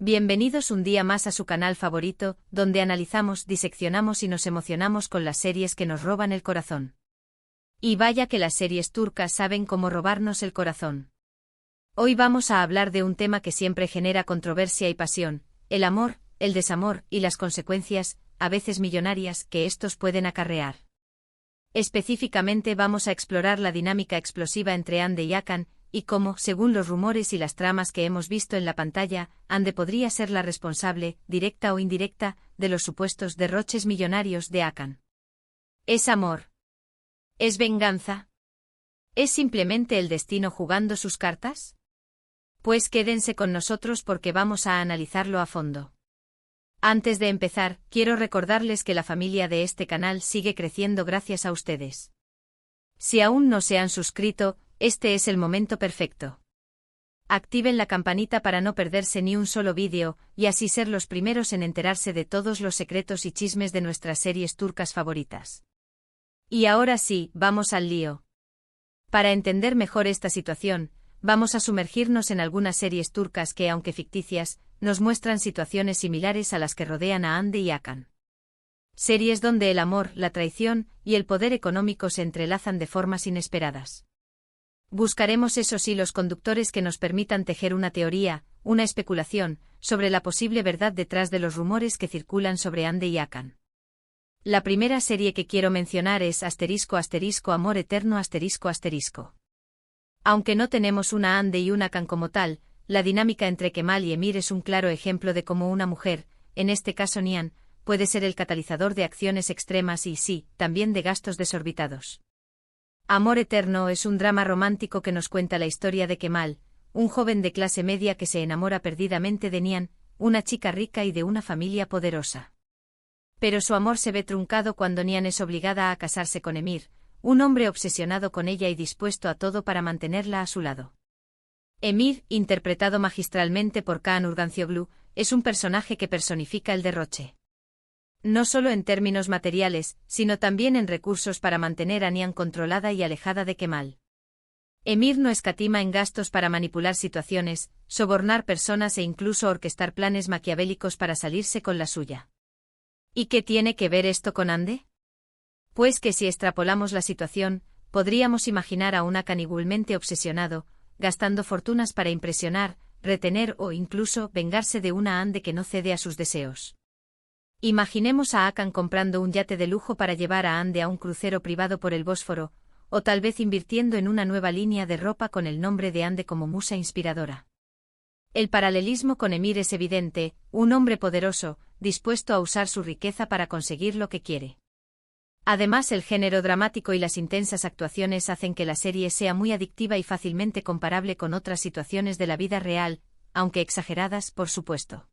Bienvenidos un día más a su canal favorito, donde analizamos, diseccionamos y nos emocionamos con las series que nos roban el corazón. Y vaya que las series turcas saben cómo robarnos el corazón. Hoy vamos a hablar de un tema que siempre genera controversia y pasión: el amor, el desamor y las consecuencias, a veces millonarias, que estos pueden acarrear. Específicamente vamos a explorar la dinámica explosiva entre Hande y Hakan, y cómo, según los rumores y las tramas que hemos visto en la pantalla, Hande podría ser la responsable, directa o indirecta, de los supuestos derroches millonarios de Hakan. ¿Es amor? ¿Es venganza? ¿Es simplemente el destino jugando sus cartas? Pues quédense con nosotros porque vamos a analizarlo a fondo. Antes de empezar, quiero recordarles que la familia de este canal sigue creciendo gracias a ustedes. Si aún no se han suscrito, este es el momento perfecto. Activen la campanita para no perderse ni un solo vídeo, y así ser los primeros en enterarse de todos los secretos y chismes de nuestras series turcas favoritas. Y ahora sí, vamos al lío. Para entender mejor esta situación, vamos a sumergirnos en algunas series turcas que, aunque ficticias, nos muestran situaciones similares a las que rodean a Hande y Hakan. Series donde el amor, la traición y el poder económico se entrelazan de formas inesperadas. Buscaremos esos hilos conductores que nos permitan tejer una teoría, una especulación, sobre la posible verdad detrás de los rumores que circulan sobre Hande y Hakan. La primera serie que quiero mencionar es ** Amor Eterno ***. Aunque no tenemos una Hande y una Hakan como tal, la dinámica entre Kemal y Emir es un claro ejemplo de cómo una mujer, en este caso Nihan, puede ser el catalizador de acciones extremas y, sí, también de gastos desorbitados. Amor Eterno es un drama romántico que nos cuenta la historia de Kemal, un joven de clase media que se enamora perdidamente de Nihan, una chica rica y de una familia poderosa. Pero su amor se ve truncado cuando Nihan es obligada a casarse con Emir, un hombre obsesionado con ella y dispuesto a todo para mantenerla a su lado. Emir, interpretado magistralmente por Kaan Urgancioglu, es un personaje que personifica el derroche. No solo en términos materiales, sino también en recursos para mantener a Nihan controlada y alejada de Kemal. Emir no escatima en gastos para manipular situaciones, sobornar personas e incluso orquestar planes maquiavélicos para salirse con la suya. ¿Y qué tiene que ver esto con Hande? Pues que si extrapolamos la situación, podríamos imaginar a un Hakan igualmente obsesionado, gastando fortunas para impresionar, retener o incluso vengarse de una Hande que no cede a sus deseos. Imaginemos a Hakan comprando un yate de lujo para llevar a Hande a un crucero privado por el Bósforo, o tal vez invirtiendo en una nueva línea de ropa con el nombre de Hande como musa inspiradora. El paralelismo con Emir es evidente, un hombre poderoso, dispuesto a usar su riqueza para conseguir lo que quiere. Además, el género dramático y las intensas actuaciones hacen que la serie sea muy adictiva y fácilmente comparable con otras situaciones de la vida real, aunque exageradas, por supuesto.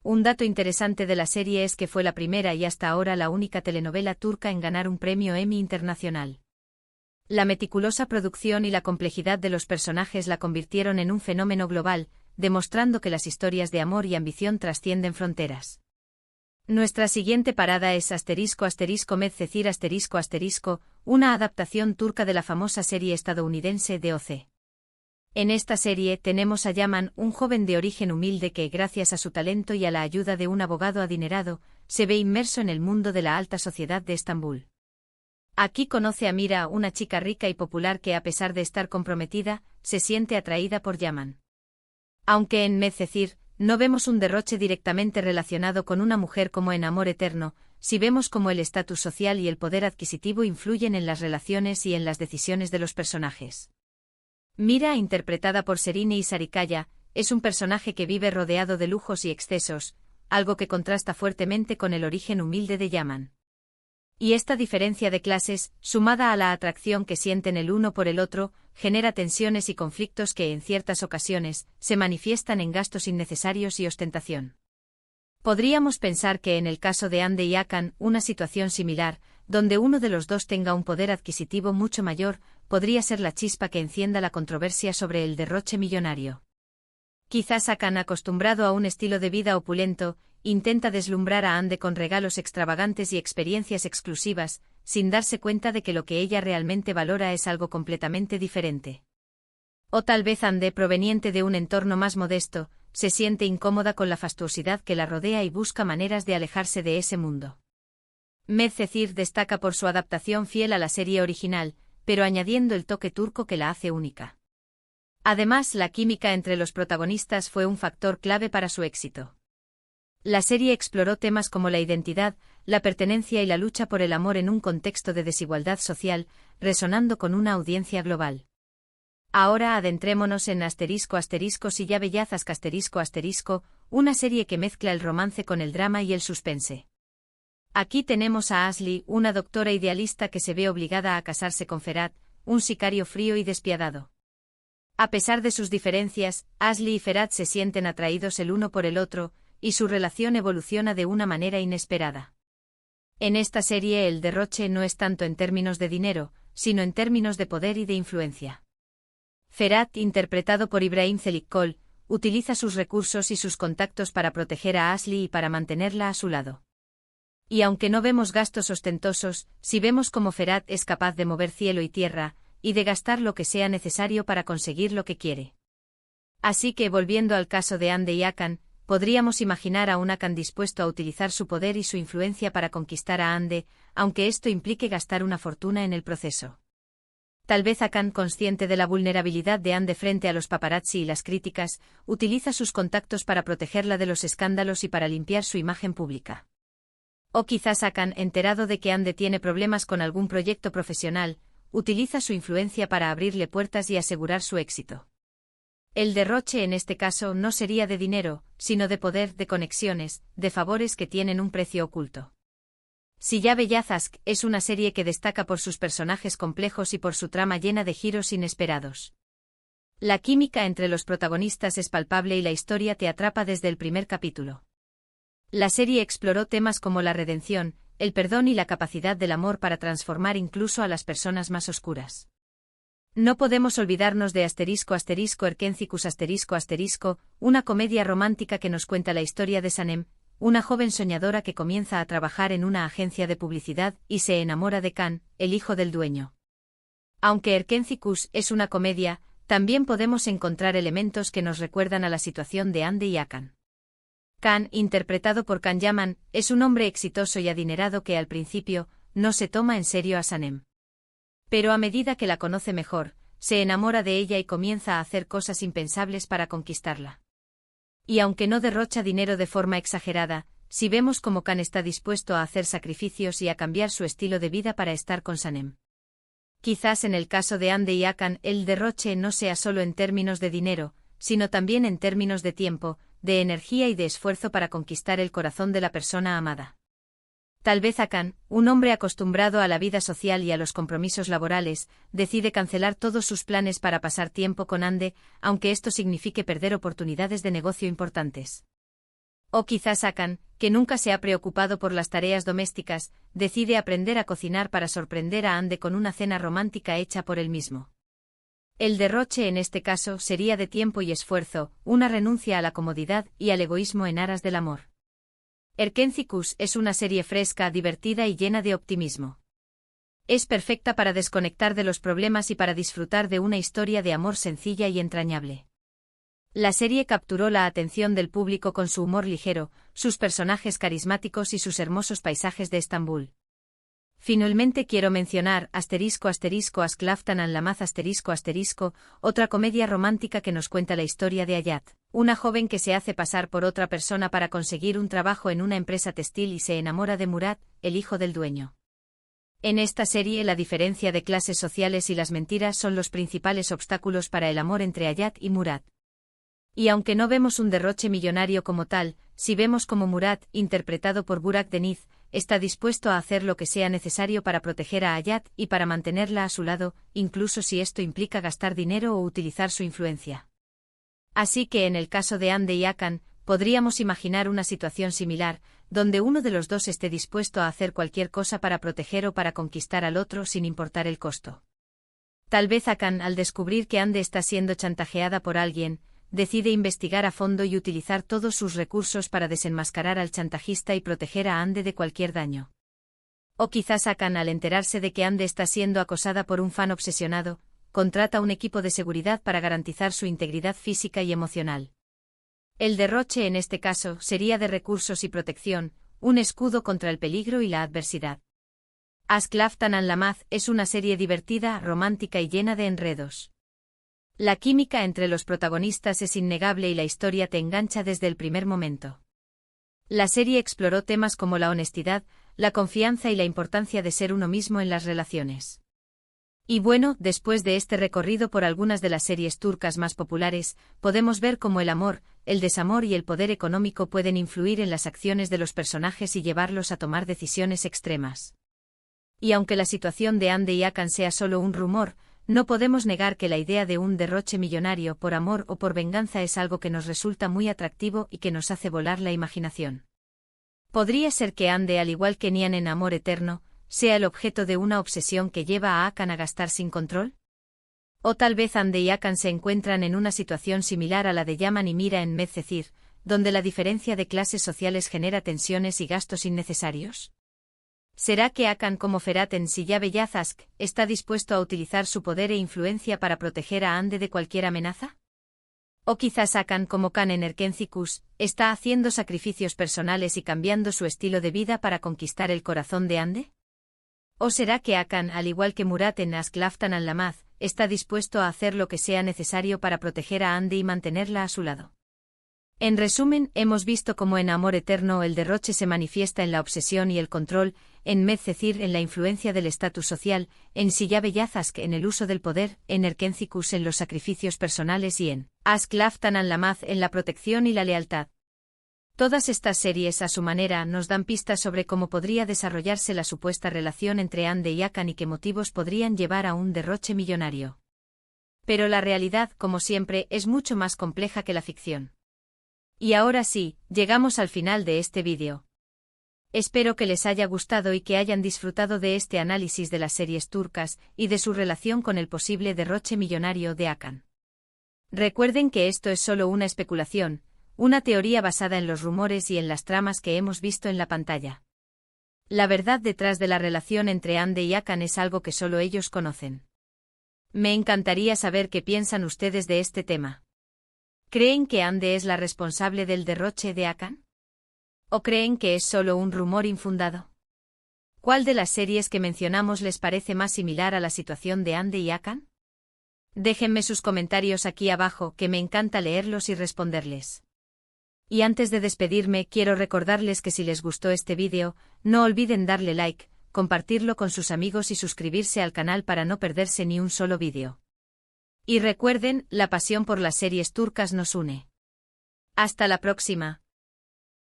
Un dato interesante de la serie es que fue la primera y hasta ahora la única telenovela turca en ganar un premio Emmy internacional. La meticulosa producción y la complejidad de los personajes la convirtieron en un fenómeno global, demostrando que las historias de amor y ambición trascienden fronteras. Nuestra siguiente parada es ** Medcezir ***, una adaptación turca de la famosa serie estadounidense DOC. En esta serie tenemos a Yaman, un joven de origen humilde que, gracias a su talento y a la ayuda de un abogado adinerado, se ve inmerso en el mundo de la alta sociedad de Estambul. Aquí conoce a Mira, una chica rica y popular que, a pesar de estar comprometida, se siente atraída por Yaman. Aunque en Medcezir no vemos un derroche directamente relacionado con una mujer como en Amor Eterno, sí vemos cómo el estatus social y el poder adquisitivo influyen en las relaciones y en las decisiones de los personajes. Mira, interpretada por Serine Isarikaya, es un personaje que vive rodeado de lujos y excesos, algo que contrasta fuertemente con el origen humilde de Yaman. Y esta diferencia de clases, sumada a la atracción que sienten el uno por el otro, genera tensiones y conflictos que, en ciertas ocasiones, se manifiestan en gastos innecesarios y ostentación. Podríamos pensar que en el caso de Hande y Hakan, una situación similar, donde uno de los dos tenga un poder adquisitivo mucho mayor, podría ser la chispa que encienda la controversia sobre el derroche millonario. Quizás Hakan, acostumbrado a un estilo de vida opulento, intenta deslumbrar a Hande con regalos extravagantes y experiencias exclusivas, sin darse cuenta de que lo que ella realmente valora es algo completamente diferente. O tal vez Hande, proveniente de un entorno más modesto, se siente incómoda con la fastuosidad que la rodea y busca maneras de alejarse de ese mundo. Medcezir destaca por su adaptación fiel a la serie original, pero añadiendo el toque turco que la hace única. Además, la química entre los protagonistas fue un factor clave para su éxito. La serie exploró temas como la identidad, la pertenencia y la lucha por el amor en un contexto de desigualdad social, resonando con una audiencia global. Ahora adentrémonos en *** Silla Bellazas ***, una serie que mezcla el romance con el drama y el suspense. Aquí tenemos a Ashley, una doctora idealista que se ve obligada a casarse con Ferhat, un sicario frío y despiadado. A pesar de sus diferencias, Ashley y Ferhat se sienten atraídos el uno por el otro, y su relación evoluciona de una manera inesperada. En esta serie el derroche no es tanto en términos de dinero, sino en términos de poder y de influencia. Ferhat, interpretado por Ibrahim Çelikkol, utiliza sus recursos y sus contactos para proteger a Ashley y para mantenerla a su lado. Y aunque no vemos gastos ostentosos, sí vemos cómo Ferhat es capaz de mover cielo y tierra, y de gastar lo que sea necesario para conseguir lo que quiere. Así que, volviendo al caso de Hande y Hakan, podríamos imaginar a un Hakan dispuesto a utilizar su poder y su influencia para conquistar a Hande, aunque esto implique gastar una fortuna en el proceso. Tal vez Hakan, consciente de la vulnerabilidad de Hande frente a los paparazzi y las críticas, utiliza sus contactos para protegerla de los escándalos y para limpiar su imagen pública. O quizás Hakan, enterado de que Hande tiene problemas con algún proyecto profesional, utiliza su influencia para abrirle puertas y asegurar su éxito. El derroche en este caso no sería de dinero, sino de poder, de conexiones, de favores que tienen un precio oculto. Silla Bellazas es una serie que destaca por sus personajes complejos y por su trama llena de giros inesperados. La química entre los protagonistas es palpable y la historia te atrapa desde el primer capítulo. La serie exploró temas como la redención, el perdón y la capacidad del amor para transformar incluso a las personas más oscuras. No podemos olvidarnos de ***Erkencicus ***, una comedia romántica que nos cuenta la historia de Sanem, una joven soñadora que comienza a trabajar en una agencia de publicidad y se enamora de Can, el hijo del dueño. Aunque Erkencicus es una comedia, también podemos encontrar elementos que nos recuerdan a la situación de Hande y Hakan. Can, interpretado por Can Yaman, es un hombre exitoso y adinerado que al principio no se toma en serio a Sanem. Pero a medida que la conoce mejor, se enamora de ella y comienza a hacer cosas impensables para conquistarla. Y aunque no derrocha dinero de forma exagerada, sí vemos cómo Can está dispuesto a hacer sacrificios y a cambiar su estilo de vida para estar con Sanem. Quizás en el caso de Hande y Hakan el derroche no sea solo en términos de dinero, sino también en términos de tiempo, de energía y de esfuerzo para conquistar el corazón de la persona amada. Tal vez Hakan, un hombre acostumbrado a la vida social y a los compromisos laborales, decide cancelar todos sus planes para pasar tiempo con Hande, aunque esto signifique perder oportunidades de negocio importantes. O quizás Hakan, que nunca se ha preocupado por las tareas domésticas, decide aprender a cocinar para sorprender a Hande con una cena romántica hecha por él mismo. El derroche en este caso sería de tiempo y esfuerzo, una renuncia a la comodidad y al egoísmo en aras del amor. Erkencicus es una serie fresca, divertida y llena de optimismo. Es perfecta para desconectar de los problemas y para disfrutar de una historia de amor sencilla y entrañable. La serie capturó la atención del público con su humor ligero, sus personajes carismáticos y sus hermosos paisajes de Estambul. Finalmente quiero mencionar ***Asklaftan Anlamaz ***, otra comedia romántica que nos cuenta la historia de Hayat, una joven que se hace pasar por otra persona para conseguir un trabajo en una empresa textil y se enamora de Murat, el hijo del dueño. En esta serie la diferencia de clases sociales y las mentiras son los principales obstáculos para el amor entre Hayat y Murat. Y aunque no vemos un derroche millonario como tal, sí vemos como Murat, interpretado por Burak Deniz, está dispuesto a hacer lo que sea necesario para proteger a Hayat y para mantenerla a su lado, incluso si esto implica gastar dinero o utilizar su influencia. Así que en el caso de Hande y Hakan, podríamos imaginar una situación similar, donde uno de los dos esté dispuesto a hacer cualquier cosa para proteger o para conquistar al otro sin importar el costo. Tal vez Hakan, al descubrir que Hande está siendo chantajeada por alguien, decide investigar a fondo y utilizar todos sus recursos para desenmascarar al chantajista y proteger a Hande de cualquier daño. O quizás Hakan, al enterarse de que Hande está siendo acosada por un fan obsesionado, contrata un equipo de seguridad para garantizar su integridad física y emocional. El derroche en este caso sería de recursos y protección, un escudo contra el peligro y la adversidad. Ask Laftan and Lamaz es una serie divertida, romántica y llena de enredos. La química entre los protagonistas es innegable y la historia te engancha desde el primer momento. La serie exploró temas como la honestidad, la confianza y la importancia de ser uno mismo en las relaciones. Y bueno, después de este recorrido por algunas de las series turcas más populares, podemos ver cómo el amor, el desamor y el poder económico pueden influir en las acciones de los personajes y llevarlos a tomar decisiones extremas. Y aunque la situación de Hande y Hakan sea solo un rumor, no podemos negar que la idea de un derroche millonario por amor o por venganza es algo que nos resulta muy atractivo y que nos hace volar la imaginación. Podría ser que Hande, al igual que Nian en Amor Eterno, sea el objeto de una obsesión que lleva a Hakan a gastar sin control. O tal vez Hande y Hakan se encuentran en una situación similar a la de Yaman y Mira en Medcezir, donde la diferencia de clases sociales genera tensiones y gastos innecesarios. ¿Será que Hakan, como Ferhat en Silla Beyaz, está dispuesto a utilizar su poder e influencia para proteger a Hande de cualquier amenaza? ¿O quizás Hakan, como Kan en Erkencikus, está haciendo sacrificios personales y cambiando su estilo de vida para conquistar el corazón de Hande? ¿O será que Hakan, al igual que Murat en Ask Laftan and Lamaz, está dispuesto a hacer lo que sea necesario para proteger a Hande y mantenerla a su lado? En resumen, hemos visto cómo en Amor Eterno el derroche se manifiesta en la obsesión y el control, en Medcezir en la influencia del estatus social, en Silla Beyaz en el uso del poder, en Erkencikus en los sacrificios personales y en Ask Laftan and Lamaz en la protección y la lealtad. Todas estas series a su manera nos dan pistas sobre cómo podría desarrollarse la supuesta relación entre Hande y Hakan y qué motivos podrían llevar a un derroche millonario. Pero la realidad, como siempre, es mucho más compleja que la ficción. Y ahora sí, llegamos al final de este vídeo. Espero que les haya gustado y que hayan disfrutado de este análisis de las series turcas y de su relación con el posible derroche millonario de Hakan. Recuerden que esto es solo una especulación, una teoría basada en los rumores y en las tramas que hemos visto en la pantalla. La verdad detrás de la relación entre Hande y Hakan es algo que solo ellos conocen. Me encantaría saber qué piensan ustedes de este tema. ¿Creen que Hande es la responsable del derroche de Hakan? ¿O creen que es solo un rumor infundado? ¿Cuál de las series que mencionamos les parece más similar a la situación de Hande y Hakan? Déjenme sus comentarios aquí abajo, que me encanta leerlos y responderles. Y antes de despedirme, quiero recordarles que si les gustó este vídeo, no olviden darle like, compartirlo con sus amigos y suscribirse al canal para no perderse ni un solo vídeo. Y recuerden, la pasión por las series turcas nos une. Hasta la próxima.